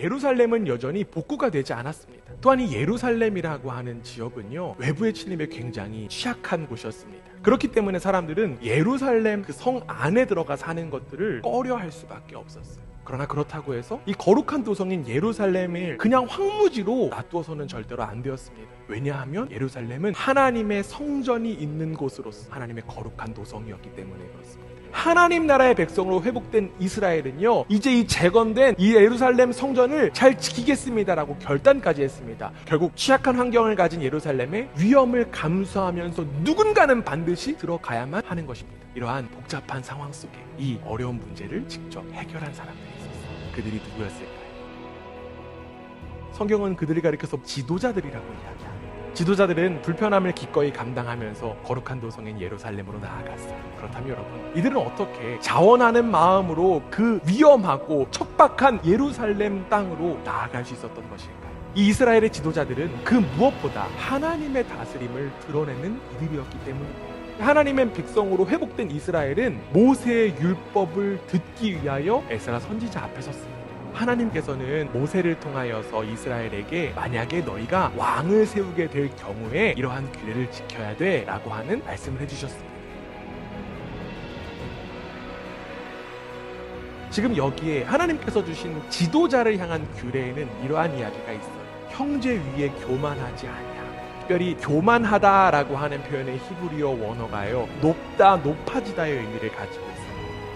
예루살렘은 여전히 복구가 되지 않았습니다. 또한 이 예루살렘이라고 하는 지역은요, 외부의 침입에 굉장히 취약한 곳이었습니다. 그렇기 때문에 사람들은 예루살렘 그 성 안에 들어가 사는 것들을 꺼려할 수밖에 없었어요. 그러나 그렇다고 해서 이 거룩한 도성인 예루살렘을 그냥 황무지로 놔두어서는 절대로 안 되었습니다. 왜냐하면 예루살렘은 하나님의 성전이 있는 곳으로서 하나님의 거룩한 도성이었기 때문에 그렇습니다. 하나님 나라의 백성으로 회복된 이스라엘은요, 이제 이 재건된 이 예루살렘 성전을 잘 지키겠습니다라고 결단까지 했습니다. 결국 취약한 환경을 가진 예루살렘의 위험을 감수하면서 누군가는 반드시 들어가야만 하는 것입니다. 이러한 복잡한 상황 속에 이 어려운 문제를 직접 해결한 사람들이 있었어요. 그들이 누구였을까요? 성경은 그들을 가리켜서 지도자들이라고 이야기합니다. 지도자들은 불편함을 기꺼이 감당하면서 거룩한 도성인 예루살렘으로 나아갔어요. 그렇다면 여러분, 이들은 어떻게 자원하는 마음으로 그 위험하고 척박한 예루살렘 땅으로 나아갈 수 있었던 것일까요? 이 이스라엘의 지도자들은 그 무엇보다 하나님의 다스림을 드러내는 이들이었기 때문입니다. 하나님의 백성으로 회복된 이스라엘은 모세의 율법을 듣기 위하여 에스라 선지자 앞에 섰습니다. 하나님께서는 모세를 통하여서 이스라엘에게 만약에 너희가 왕을 세우게 될 경우에 이러한 규례를 지켜야 돼 라고 하는 말씀을 해주셨습니다. 지금 여기에 하나님께서 주신 지도자를 향한 규례에는 이러한 이야기가 있어요. 형제 위에 교만하지 아니하. 특별히 교만하다라고 하는 표현의 히브리어 원어가요, 높다, 높아지다의 의미를 가지고 있어요.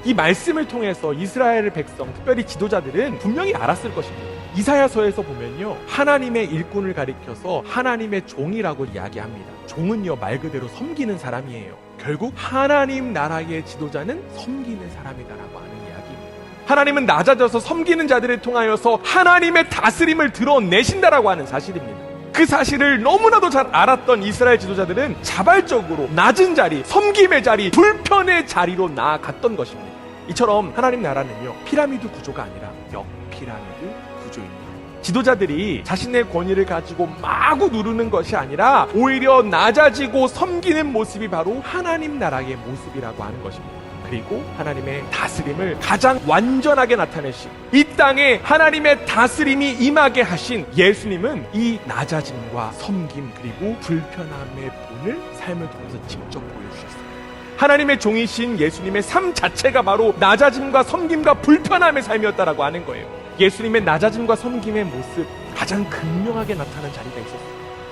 이 말씀을 통해서 이스라엘 백성, 특별히 지도자들은 분명히 알았을 것입니다. 이사야서에서 보면요, 하나님의 일꾼을 가리켜서 하나님의 종이라고 이야기합니다. 종은요, 말 그대로 섬기는 사람이에요. 결국 하나님 나라의 지도자는 섬기는 사람이다라고 하는 이야기입니다. 하나님은 낮아져서 섬기는 자들을 통하여서 하나님의 다스림을 드러내신다라고 하는 사실입니다. 그 사실을 너무나도 잘 알았던 이스라엘 지도자들은 자발적으로 낮은 자리, 섬김의 자리, 불편의 자리로 나아갔던 것입니다. 이처럼 하나님 나라는요, 피라미드 구조가 아니라 역피라미드 구조입니다. 지도자들이 자신의 권위를 가지고 마구 누르는 것이 아니라 오히려 낮아지고 섬기는 모습이 바로 하나님 나라의 모습이라고 하는 것입니다. 그리고 하나님의 다스림을 가장 완전하게 나타내신, 이 땅에 하나님의 다스림이 임하게 하신 예수님은 이 낮아짐과 섬김 그리고 불편함의 본을 삶을 통해서 직접 보여주셨습니다. 하나님의 종이신 예수님의 삶 자체가 바로 낮아짐과 섬김과 불편함의 삶이었다라고 하는 거예요. 예수님의 낮아짐과 섬김의 모습, 가장 극명하게 나타난 자리가 있었어요.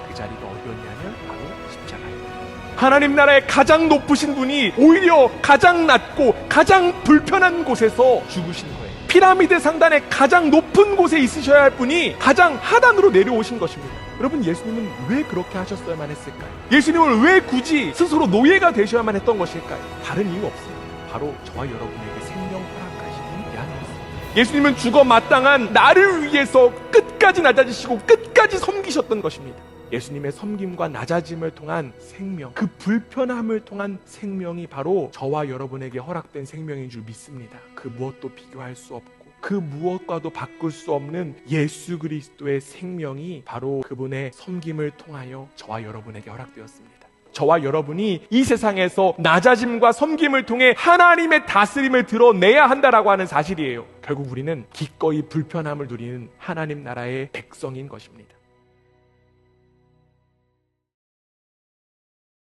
그 자리가 어디였냐면 바로 십자가입니다. 하나님 나라의 가장 높으신 분이 오히려 가장 낮고 가장 불편한 곳에서 죽으신 거예요. 피라미드 상단의 가장 높은 곳에 있으셔야 할 분이 가장 하단으로 내려오신 것입니다. 여러분, 예수님은 왜 그렇게 하셨어야만 했을까요? 예수님은 왜 굳이 스스로 노예가 되셔야만 했던 것일까요? 다른 이유 없습니다. 바로 저와 여러분에게 생명 허락하시기 위함이었습니다. 예수님은 죽어 마땅한 나를 위해서 끝까지 낮아지시고 끝까지 섬기셨던 것입니다. 예수님의 섬김과 낮아짐을 통한 생명, 그 불편함을 통한 생명이 바로 저와 여러분에게 허락된 생명인 줄 믿습니다. 그 무엇도 비교할 수 없고 그 무엇과도 바꿀 수 없는 예수 그리스도의 생명이 바로 그분의 섬김을 통하여 저와 여러분에게 허락되었습니다. 저와 여러분이 이 세상에서 낮아짐과 섬김을 통해 하나님의 다스림을 드러내야 한다라고 하는 사실이에요. 결국 우리는 기꺼이 불편함을 누리는 하나님 나라의 백성인 것입니다.